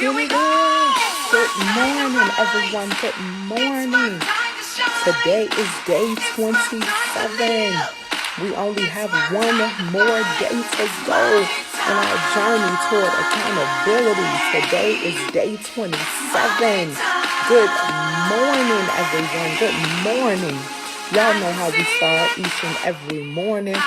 Here we go. Good morning, everyone. Good morning. Today is day 27. We only have one more day to go in our journey toward accountability. Today is day 27. Good morning, everyone. Good morning. Y'all know how we start each and every morning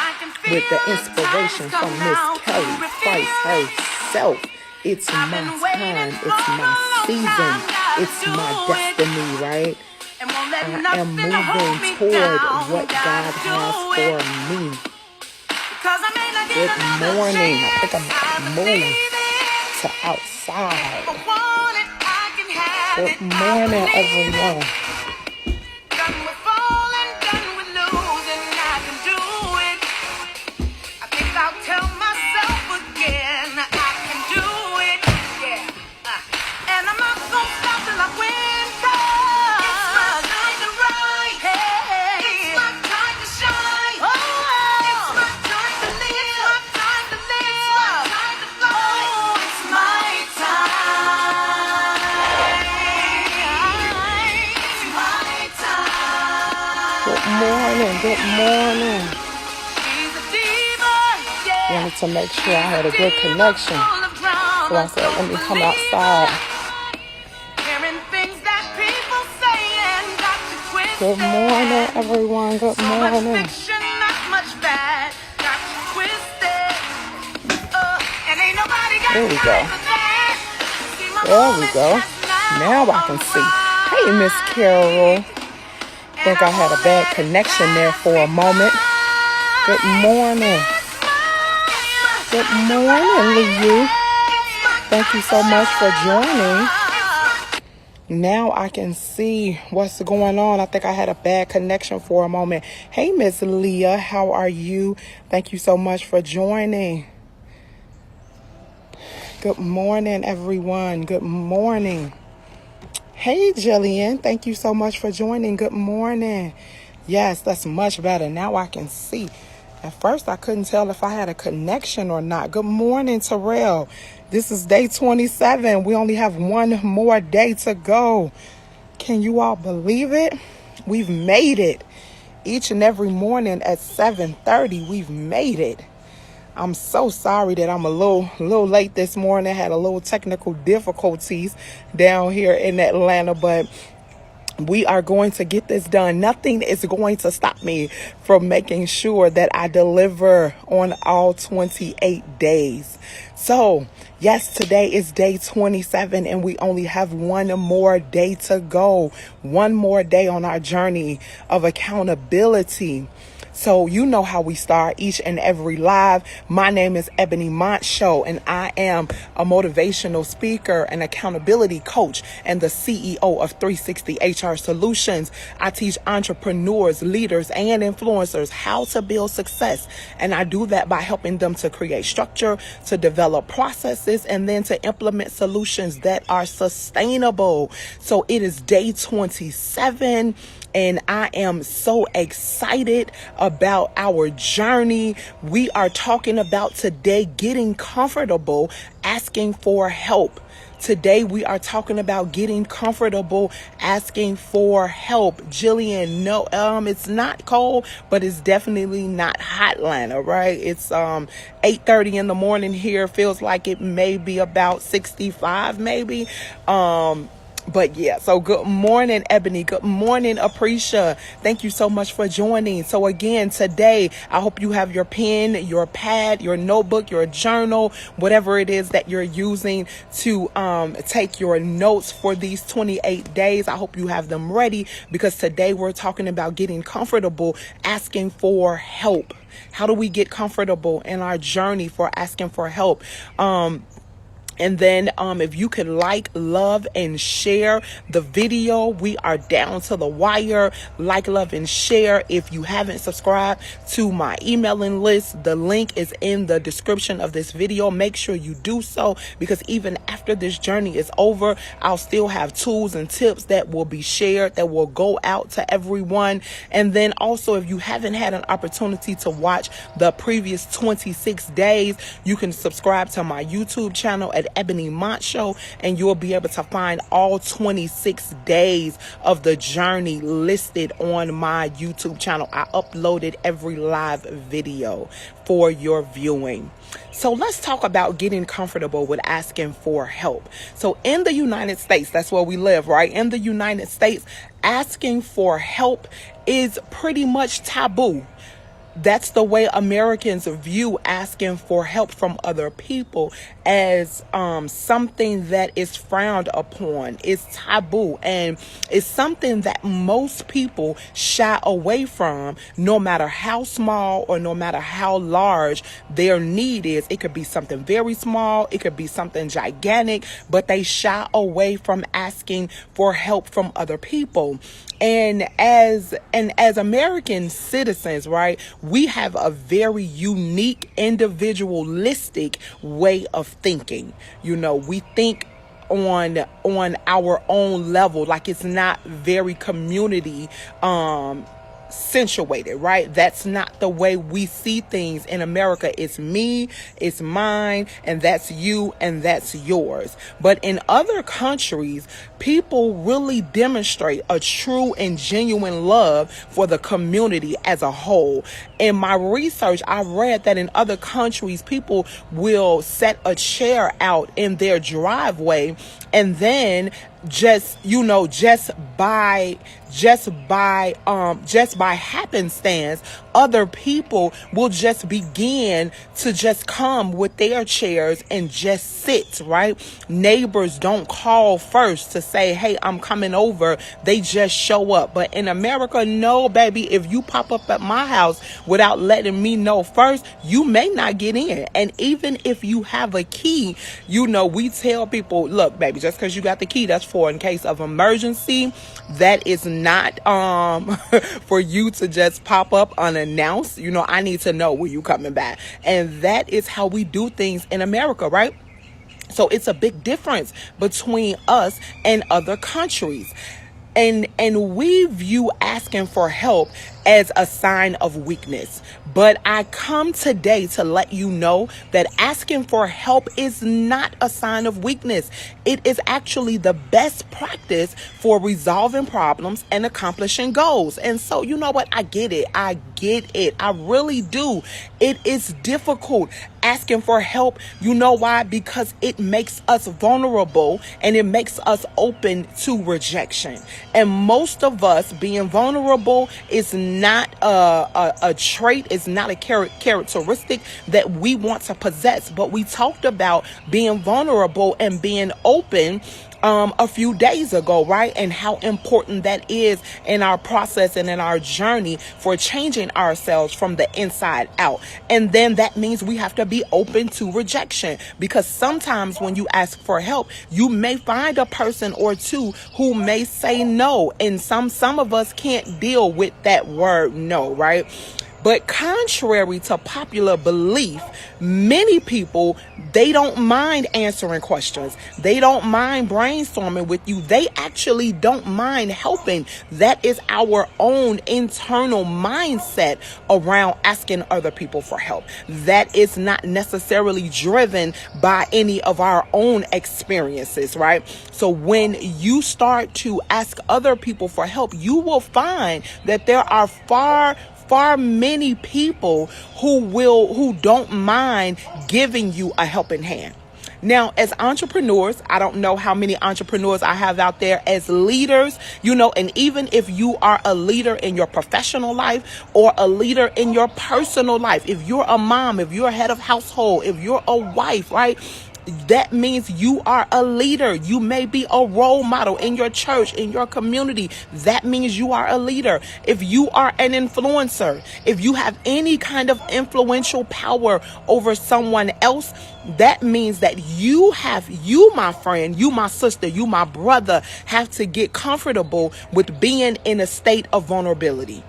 with the inspiration from Miss Kelly Price herself. It's my time. It's my season. It's my destiny, right? I am moving toward what God has for me. Good morning. I think I'm going to move to outside. Good morning, everyone. Good morning. Wanted to make sure I had a good connection. So I said, let me come outside. Good morning, everyone. Good morning. There we go. There we go. Now I can see. Hey, Miss Carol. I think I had a bad connection there for a moment. Good morning. Good morning, Liu. Thank you so much for joining. Now I can see what's going on. I think I had a bad connection for a moment. Hey, Miss Leah, how are you? Thank you so much for joining. Good morning, everyone. Good morning. Hey, Jillian, thank you so much for joining. Good morning. Yes, that's much better. Now I can see. At first, I couldn't tell if I had a connection or not. Good morning, Terrell. This is day 27. We only have one more day to go. Can you all believe it? We've made it. Each and every morning at 7:30, we've made it. I'm so sorry that I'm a little late this morning. I had a little technical difficulties down here in Atlanta, but we are going to get this done. Nothing is going to stop me from making sure that I deliver on all 28 days. So, yes, today is day 27 and we only have one more day to go. One more day on our journey of accountability. So you know how we start each and every live. My name is Ebony Montshow, and I am a motivational speaker and accountability coach and the CEO of 360 HR Solutions. I teach entrepreneurs, leaders, and influencers how to build success. And I do that by helping them to create structure, to develop processes, and then to implement solutions that are sustainable. So it is day 27. And I am so excited about our journey. We are talking about today getting comfortable, asking for help. Today we are talking about getting comfortable, asking for help. Jillian, no, it's not cold, but it's definitely not hot, Atlanta, right? It's 8:30 in the morning here. Feels like it may be about 65, maybe. But yeah, so good morning, Ebony. Good morning, Aprecia. Thank you so much for joining. So again, today, I hope you have your pen, your pad, your notebook, your journal, whatever it is that you're using to take your notes for these 28 days. I hope you have them ready because today we're talking about getting comfortable, asking for help. How do we get comfortable in our journey for asking for help? And then if you could like, love, and share the video. We are down to the wire. Like, love, and share. If you haven't subscribed to my emailing list, the link is in the description of this video. Make sure you do so, because even after this journey is over, I'll still have tools and tips that will be shared, that will go out to everyone. And then also, if you haven't had an opportunity to watch the previous 26 days, you can subscribe to my YouTube channel at at Ebony Mont Show, and you'll be able to find all 26 days of the journey listed on my YouTube channel. I uploaded every live video for your viewing. So let's talk about getting comfortable with asking for help. So in the United States, that's where we live, right? In the United States, asking for help is pretty much taboo. That's the way Americans view asking for help from other people, as something that is frowned upon. It's taboo, and it's something that most people shy away from, no matter how small or no matter how large their need is. It could be something very small, it could be something gigantic, but they shy away from asking for help from other people. And as American citizens, right, we have a very unique, individualistic way of thinking. You know, we think on our own level, like it's not very community accentuated, right? That's not the way we see things in America. It's me, it's mine, and that's you, and that's yours. But in other countries, people really demonstrate a true and genuine love for the community as a whole. In my research, I read that in other countries, people will set a chair out in their driveway, and then just by happenstance, other people will just begin to just come with their chairs and just sit, right? Neighbors don't call first to say, hey, I'm coming over. They just show up. But in America, no, baby, if you pop up at my house without letting me know first, you may not get in. And even if you have a key, we tell people, look, baby, just because you got the key, that's for in case of emergency. That is not for you to just pop up unannounced. I need to know when you coming back. And that is how we do things in America, right? So it's a big difference between us and other countries. And we view asking for help as a sign of weakness. But I come today to let you know that asking for help is not a sign of weakness. It is actually the best practice for resolving problems and accomplishing goals. And so, you know what? I get it. I really do. It is difficult asking for help. You know why? Because it makes us vulnerable, and it makes us open to rejection. And most of us being vulnerable is not a trait, it's not a characteristic that we want to possess. But we talked about being vulnerable and being open a few days ago, right? And how important that is in our process and in our journey for changing ourselves from the inside out. And then that means we have to be open to rejection, because sometimes when you ask for help, you may find a person or two who may say no. And some of us can't deal with that word no, right? But contrary to popular belief, many people, they don't mind answering questions. They don't mind brainstorming with you. They actually don't mind helping. That is our own internal mindset around asking other people for help. That is not necessarily driven by any of our own experiences, right? So when you start to ask other people for help, you will find that there are far many people who don't mind giving you a helping hand. Now, as entrepreneurs, I don't know how many entrepreneurs I have out there. As leaders, and even if you are a leader in your professional life or a leader in your personal life, if you're a mom, if you're a head of household, if you're a wife, right? That means you are a leader. You may be a role model in your church, in your community. That means you are a leader. If you are an influencer, if you have any kind of influential power over someone else, that means that you, my friend, you, my sister, you, my brother, have to get comfortable with being in a state of vulnerability.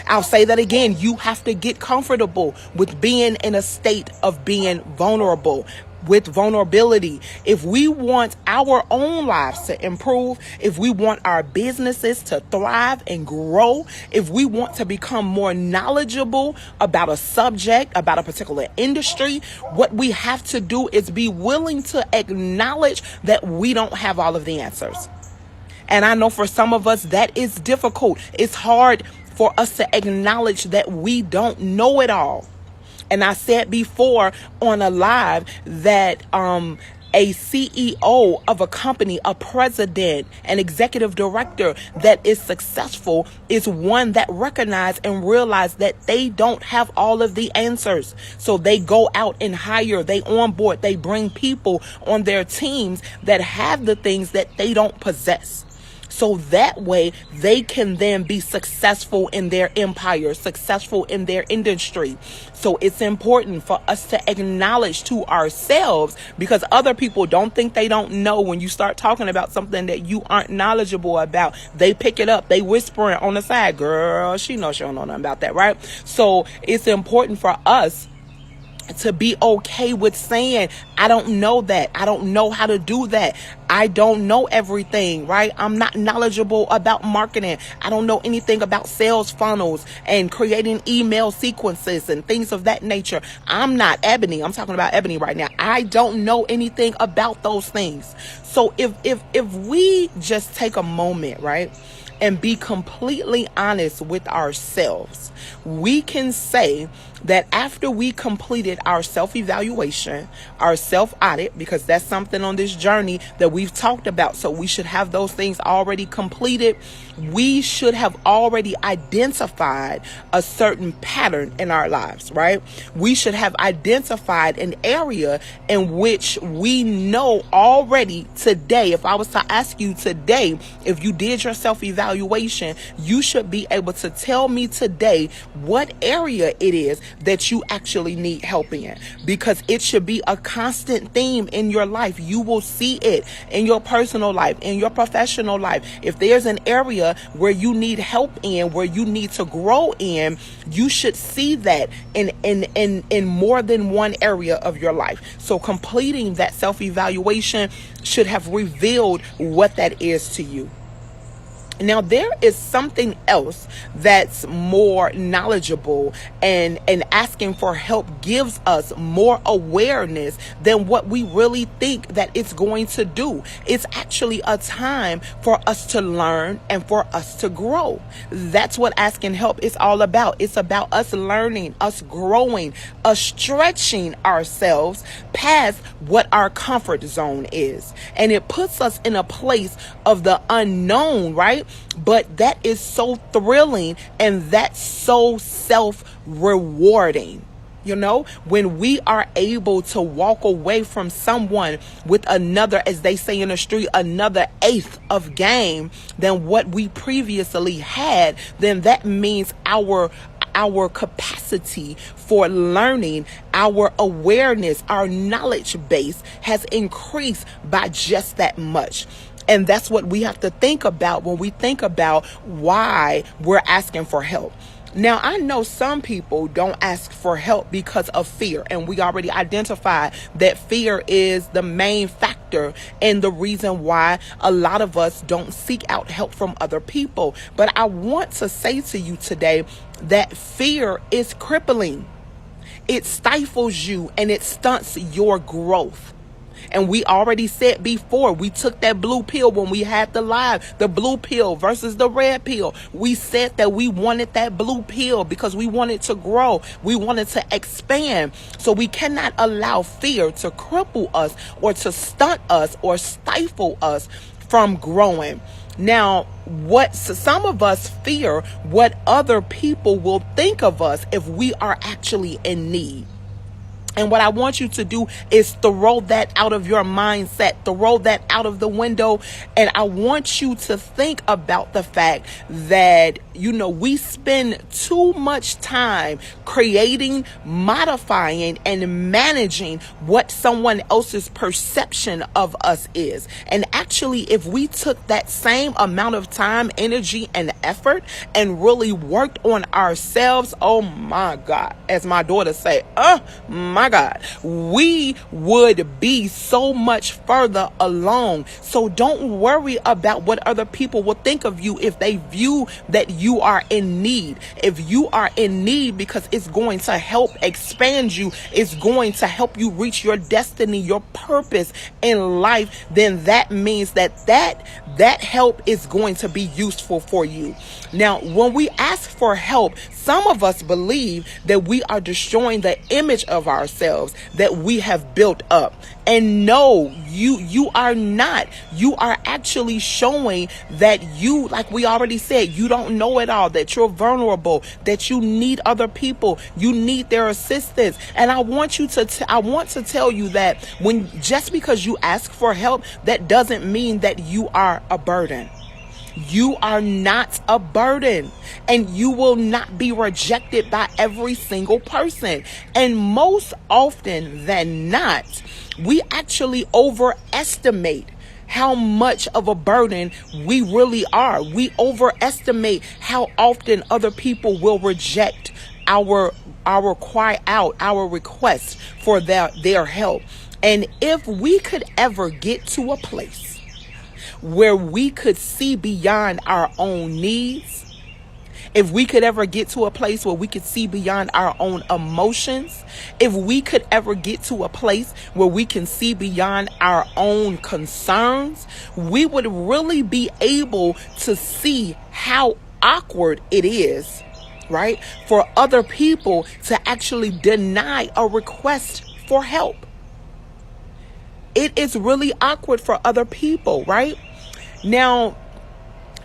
I'll say that again. You have to get comfortable with being in a state of being vulnerable. with vulnerability. If we want our own lives to improve, if we want our businesses to thrive and grow, if we want to become more knowledgeable about a subject, about a particular industry, what we have to do is be willing to acknowledge that we don't have all of the answers. And I know for some of us that is difficult. It's hard for us to acknowledge that we don't know it all. And I said before on a live that a CEO of a company, a president, an executive director that is successful is one that recognize and realize that they don't have all of the answers. So they go out and hire, they onboard, they bring people on their teams that have the things that they don't possess. So that way they can then be successful in their empire, successful in their industry. So it's important for us to acknowledge to ourselves, because other people don't think they don't know. When you start talking about something that you aren't knowledgeable about, they pick it up, they whisper it on the side. Girl, she knows she don't know nothing about that, right? So it's important for us to be okay with saying, I don't know that. I don't know how to do that. I don't know everything, right? I'm not knowledgeable about marketing. I don't know anything about sales funnels and creating email sequences and things of that nature. I'm not Ebony. I'm talking about Ebony right now. I don't know anything about those things. So if we just take a moment, right, and be completely honest with ourselves, we can say that after we completed our self-evaluation, our self-audit, because that's something on this journey that we've talked about, so we should have those things already completed. We should have already identified a certain pattern in our lives, right? We should have identified an area in which we know already today. If I was to ask you today, if you did your self-evaluation, you should be able to tell me today what area it is that you actually need help in, because it should be a constant theme in your life. You will see it in your personal life, in your professional life. If there's an area where you need help in, where you need to grow in, you should see that in more than one area of your life. So completing that self-evaluation should have revealed what that is to you. Now, there is something else that's more knowledgeable, and asking for help gives us more awareness than what we really think that it's going to do. It's actually a time for us to learn and for us to grow. That's what asking help is all about. It's about us learning, us growing, us stretching ourselves past what our comfort zone is. And it puts us in a place of the unknown, right? But that is so thrilling, and that's so self-rewarding. You know, when we are able to walk away from someone with another, as they say in the street, another eighth of game than what we previously had, then that means our capacity for learning, our awareness, our knowledge base has increased by just that much. And that's what we have to think about when we think about why we're asking for help. Now, I know some people don't ask for help because of fear, and we already identified that fear is the main factor and the reason why a lot of us don't seek out help from other people. But I want to say to you today that fear is crippling. It stifles you and it stunts your growth. And we already said before, we took that blue pill when we had the live, the blue pill versus the red pill. We said that we wanted that blue pill because we wanted to grow. We wanted to expand. So we cannot allow fear to cripple us or to stunt us or stifle us from growing. Now, what some of us fear, what other people will think of us if we are actually in need. And what I want you to do is throw that out of your mindset, throw that out of the window. And I want you to think about the fact that, you know, we spend too much time creating, modifying, and managing what someone else's perception of us is. And actually, if we took that same amount of time, energy, and effort and really worked on ourselves, oh my God, as my daughter say, oh my my God, we would be so much further along. So don't worry about what other people will think of you if they view that you are in need. If you are in need because it's going to help expand you, it's going to help you reach your destiny, your purpose in life, then that means that help is going to be useful for you. Now, when we ask for help, some of us believe that we are destroying the image of ourselves that we have built up. And no, you are not. You are actually showing that you, like we already said, you don't know it all, that you're vulnerable, that you need other people, you need their assistance. And I want to tell you that just because you ask for help, that doesn't mean that you are a burden. You are not a burden, and you will not be rejected by every single person. And most often than not, we actually overestimate how much of a burden we really are. We overestimate how often other people will reject our cry out, our request for their help. And if we could ever get to a place where we could see beyond our own needs, if we could ever get to a place where we could see beyond our own emotions, if we could ever get to a place where we can see beyond our own concerns, we would really be able to see how awkward it is, right, for other people to actually deny a request for help. It is really awkward for other people, right? Now,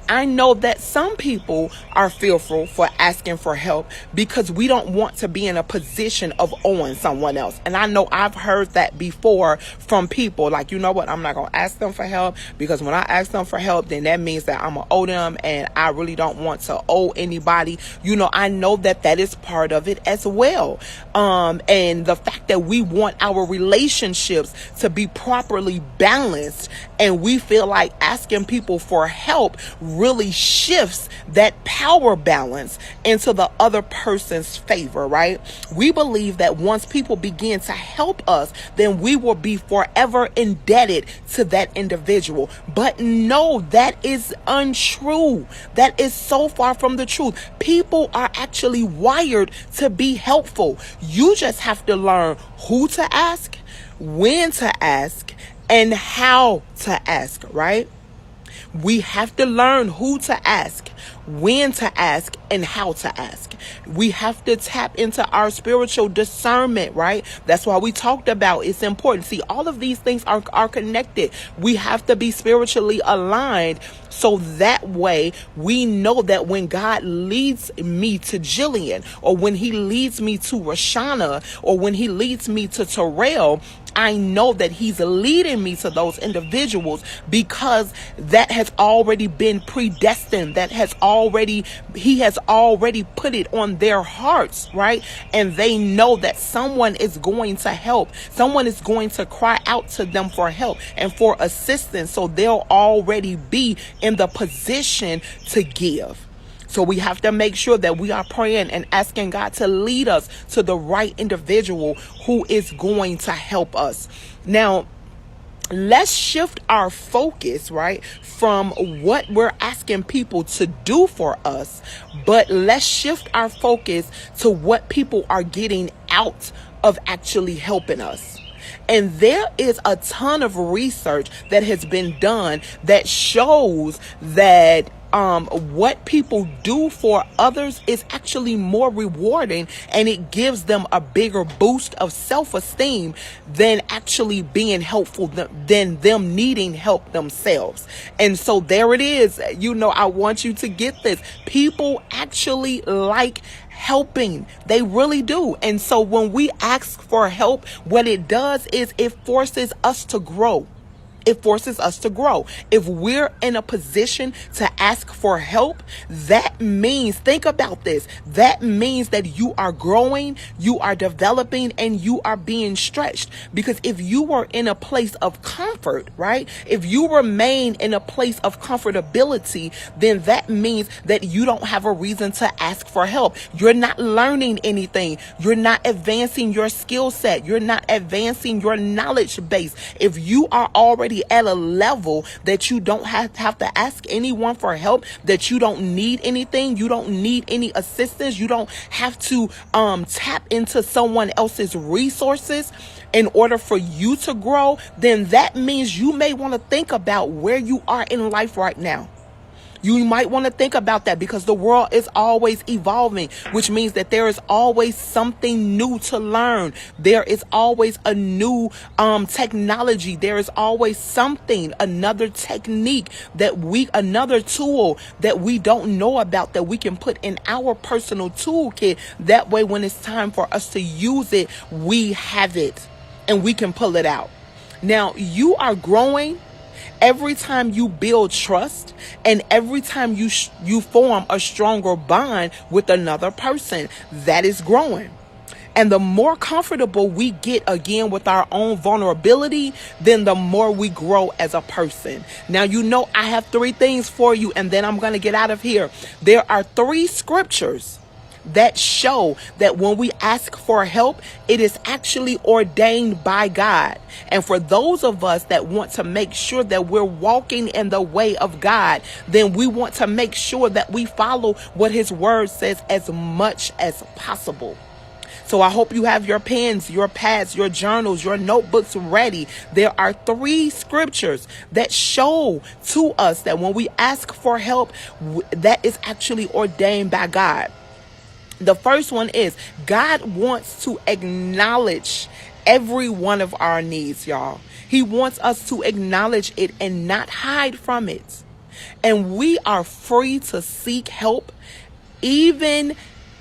I know that some people are fearful for asking for help because we don't want to be in a position of owing someone else. And I know I've heard that before from people like, you know what, I'm not going to ask them for help because when I ask them for help, then that means that I'm going to owe them, and I really don't want to owe anybody. You know, I know that is part of it as well. And the fact that we want our relationships to be properly balanced, and we feel like asking people for help really shifts that power balance into the other person's favor, right? We believe that once people begin to help us, then we will be forever indebted to that individual. But no, that is untrue. That is so far from the truth. People are actually wired to be helpful. You just have to learn who to ask, when to ask, and how to ask, right? We have to learn who to ask, when to ask, and how to ask. We have to tap into our spiritual discernment, right? That's why we talked about it's important. See, all of these things are connected. We have to be spiritually aligned, so that way we know that when God leads me to Jillian, or when he leads me to Rashana, or when he leads me to Terrell, I know that he's leading me to those individuals because that has already been predestined. He has already put it on their hearts, right? And they know that someone is going to help. Someone is going to cry out to them for help and for assistance. So they'll already be in the position to give. So we have to make sure that we are praying and asking God to lead us to the right individual who is going to help us. Now, let's shift our focus, right, from what we're asking people to do for us, but let's shift our focus to what people are getting out of actually helping us. And there is a ton of research that has been done that shows that what people do for others is actually more rewarding, and it gives them a bigger boost of self-esteem than actually being helpful, than them needing help themselves. And so there it is. You know, I want you to get this. People actually like helping. They really do. And so when we ask for help, what it does is it forces us to grow. It forces us to grow. If we're in a position to ask for help, that means, think about this, that means that you are growing, you are developing, and you are being stretched. Because if you were in a place of comfort, right? If you remain in a place of comfortability, then that means that you don't have a reason to ask for help. You're not learning anything. You're not advancing your skill set. You're not advancing your knowledge base. If you are already at a level that you don't have to ask anyone for help, that you don't need anything, you don't need any assistance, you don't have to tap into someone else's resources in order for you to grow, then that means you may want to think about where you are in life right now. You might want to think about that, because the world is always evolving, which means that there is always something new to learn. There is always a new technology. There is always something, another technique another tool that we don't know about, that we can put in our personal toolkit. That way, when it's time for us to use it, we have it and we can pull it out. Now, you are growing every time you build trust, and every time you form a stronger bond with another person. That is growing. And the more comfortable we get again with our own vulnerability, then the more we grow as a person. Now, I have 3 things for you, and then I'm going to get out of here. There are 3 scriptures that show that when we ask for help, it is actually ordained by God. And for those of us that want to make sure that we're walking in the way of God, then we want to make sure that we follow what his word says as much as possible. So I hope you have your pens, your pads, your journals, your notebooks ready. There are 3 scriptures that show to us that when we ask for help, that is actually ordained by God. The first one is, God wants to acknowledge every one of our needs, y'all. He wants us to acknowledge it and not hide from it. And we are free to seek help. Even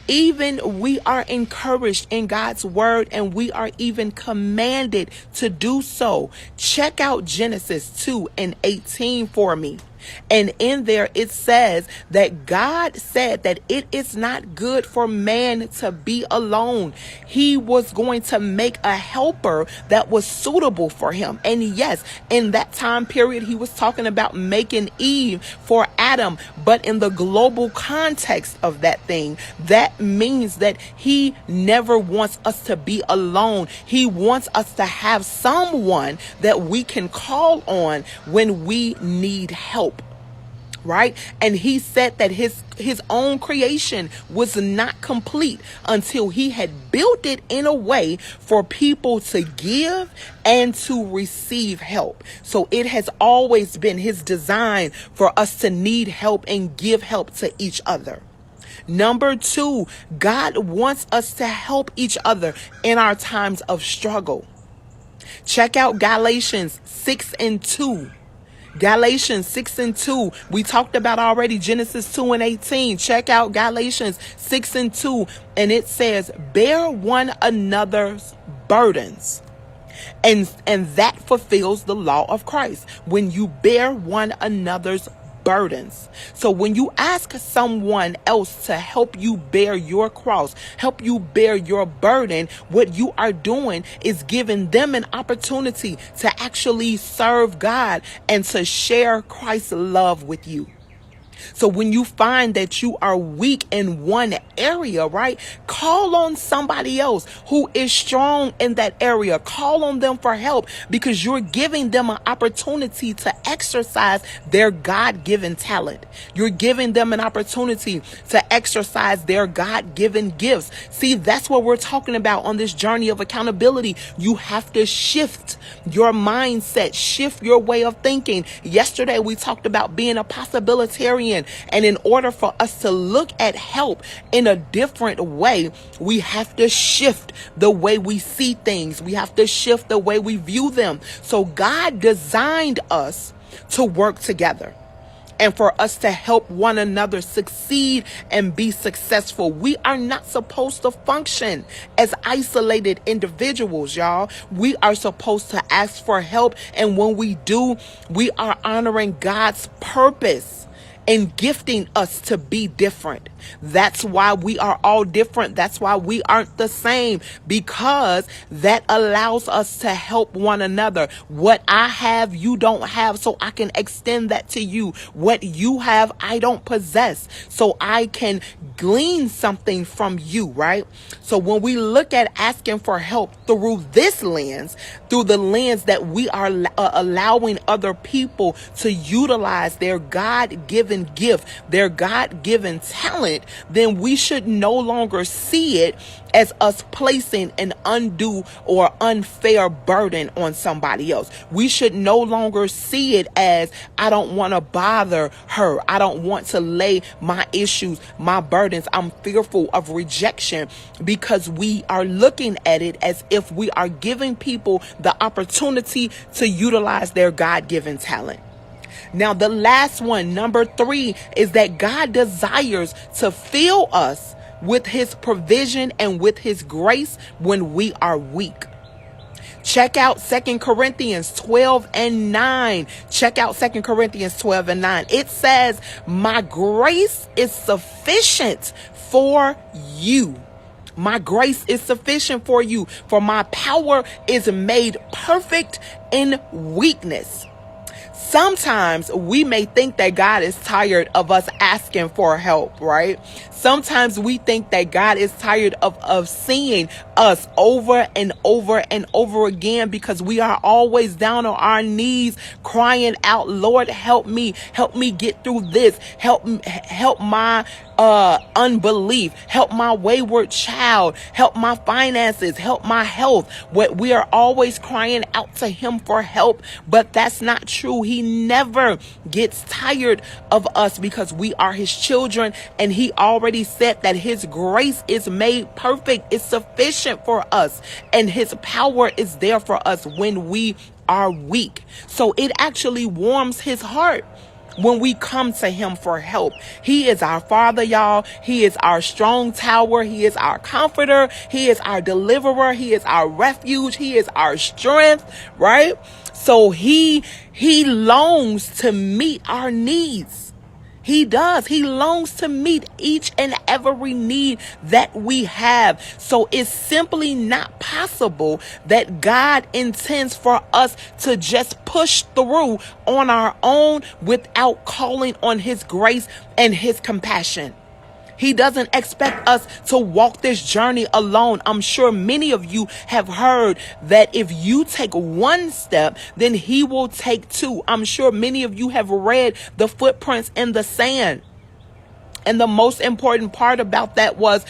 we are encouraged in God's word, and we are even commanded to do so. Check out Genesis 2:18 for me. And in there it says that God said that it is not good for man to be alone. He was going to make a helper that was suitable for him. And yes, in that time period, he was talking about making Eve for Adam. But in the global context of that thing, that means that he never wants us to be alone. He wants us to have someone that we can call on when we need help. Right? And he said that his own creation was not complete until he had built it in a way for people to give and to receive help. So it has always been his design for us to need help and give help to each other. Number 2, God wants us to help each other in our times of struggle. Check out Galatians 6:2. Galatians 6:2. We talked about already Genesis 2:18. Check out Galatians 6:2. And it says, bear one another's burdens. And that fulfills the law of Christ. When you bear one another's burdens. So when you ask someone else to help you bear your cross, help you bear your burden, what you are doing is giving them an opportunity to actually serve God and to share Christ's love with you. So when you find that you are weak in one area, right, call on somebody else who is strong in that area. Call on them for help, because you're giving them an opportunity to exercise their God-given talent. You're giving them an opportunity to exercise their God-given gifts. See, that's what we're talking about on this journey of accountability. You have to shift your mindset, shift your way of thinking. Yesterday, we talked about being a possibilitarian. And in order for us to look at help in a different way, we have to shift the way we see things. We have to shift the way we view them. So God designed us to work together. and for us to help one another succeed and be successful. We are not supposed to function as isolated individuals, y'all. We are supposed to ask for help, and when we do, we are honoring God's purpose and gifting us to be different. That's why we are all different. That's why we aren't the same, because that allows us to help one another. What I have, you don't have, so I can extend that to you. What you have, I don't possess, so I can glean something from you, right? So when we look at asking for help through this lens, through the lens that we are allowing other people to utilize their God-given gift, their God-given talent, then we should no longer see it as us placing an undue or unfair burden on somebody else. We should no longer see it as, I don't want to bother her. I don't want to lay my issues, my burdens. I'm fearful of rejection, because we are looking at it as if we are giving people the opportunity to utilize their God-given talent. Now, the last one, number 3, is that God desires to fill us with his provision and with his grace when we are weak. Check out 2 Corinthians 12 and 9. Check out 2 Corinthians 12 and 9. It says, my grace is sufficient for you. My grace is sufficient for you, for my power is made perfect in weakness. Sometimes we may think that God is tired of us asking for help, right? Sometimes we think that God is tired of seeing us over and over and over again, because we are always down on our knees crying out, Lord, help me get through this. Help my unbelief, help my wayward child, help my finances, help my health. We are always crying out to him for help, but that's not true. He never gets tired of us, because we are his children, and he already said that his grace is made perfect, is sufficient for us, and his power is there for us when we are weak. So it actually warms his heart when we come to him for help. He is our Father, y'all. He is our strong tower. He is our comforter. He is our deliverer. He is our refuge. He is our strength, right? So he longs to meet our needs. He does. He longs to meet each and every need that we have. So it's simply not possible that God intends for us to just push through on our own without calling on his grace and his compassion. He doesn't expect us to walk this journey alone. I'm sure many of you have heard that if you take one step, then he will take 2. I'm sure many of you have read the footprints in the sand. And the most important part about that was,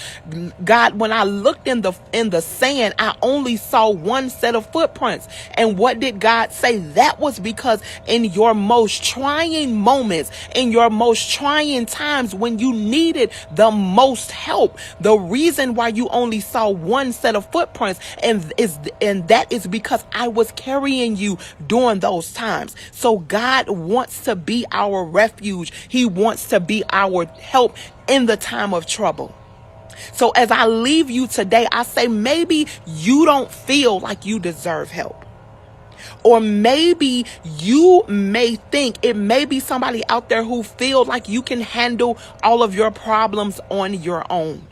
God, when I looked in the sand, I only saw one set of footprints. And what did God say? That was because in your most trying moments, in your most trying times, when you needed the most help, the reason why you only saw one set of footprints, and that is because I was carrying you during those times. So God wants to be our refuge. He wants to be our help in the time of trouble. So as I leave you today, I say, maybe you don't feel like you deserve help. Or maybe you may think it may be somebody out there who feels like you can handle all of your problems on your own.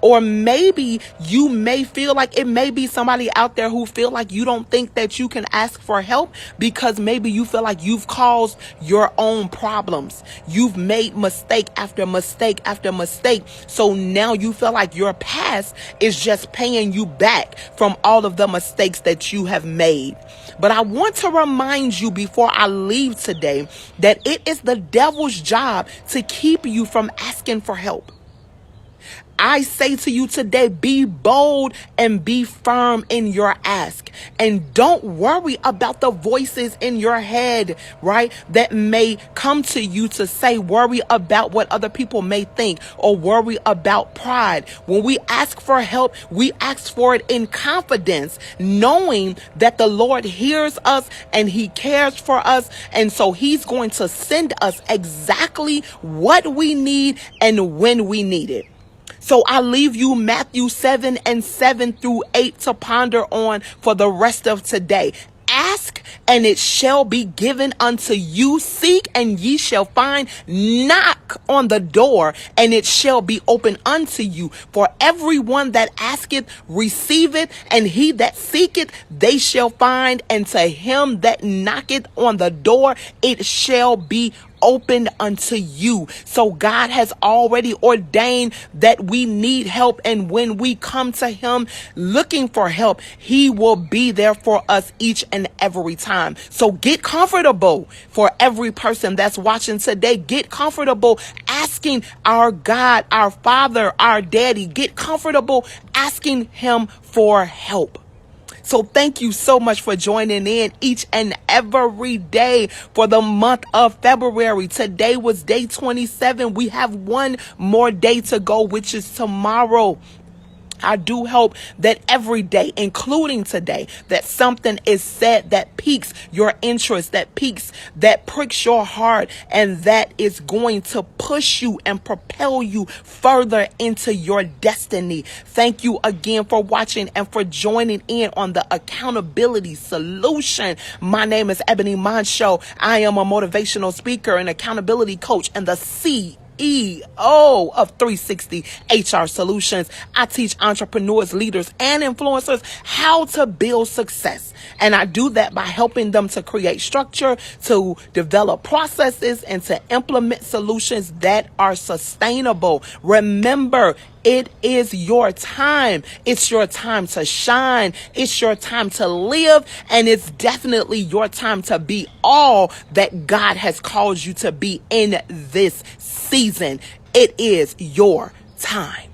Or maybe you may feel like it may be somebody out there who feel like you don't think that you can ask for help, because maybe you feel like you've caused your own problems. You've made mistake after mistake after mistake. So now you feel like your past is just paying you back from all of the mistakes that you have made. But I want to remind you before I leave today that it is the devil's job to keep you from asking for help. I say to you today, be bold and be firm in your ask. And don't worry about the voices in your head, right? That may come to you to say, worry about what other people may think, or worry about pride. When we ask for help, we ask for it in confidence, knowing that the Lord hears us and he cares for us. And so he's going to send us exactly what we need and when we need it. So I leave you Matthew 7:7-8 to ponder on for the rest of today. Ask and it shall be given unto you. Seek and ye shall find. Knock on the door and it shall be open unto you. For everyone that asketh receiveth, and he that seeketh they shall find, and to him that knocketh on the door it shall be opened unto you. So God has already ordained that we need help, and when we come to him looking for help, he will be there for us each and every time. So get comfortable. For every person that's watching today, get comfortable asking our God, our Father, our Daddy. Get comfortable asking him for help. So thank you so much for joining in each and every day for the month of February. Today was day 27. We have one more day to go, which is tomorrow. I do hope that every day, including today, that something is said that piques your interest, that pricks your heart, and that is going to push you and propel you further into your destiny. Thank you again for watching and for joining in on the Accountability Solution. My name is Ebony Moncho. I am a motivational speaker and accountability coach and the CEO of 360 HR Solutions. I teach entrepreneurs, leaders, and influencers how to build success. And I do that by helping them to create structure, to develop processes, and to implement solutions that are sustainable. Remember, it is your time. It's your time to shine. It's your time to live. And it's definitely your time to be all that God has called you to be in this season. It is your time.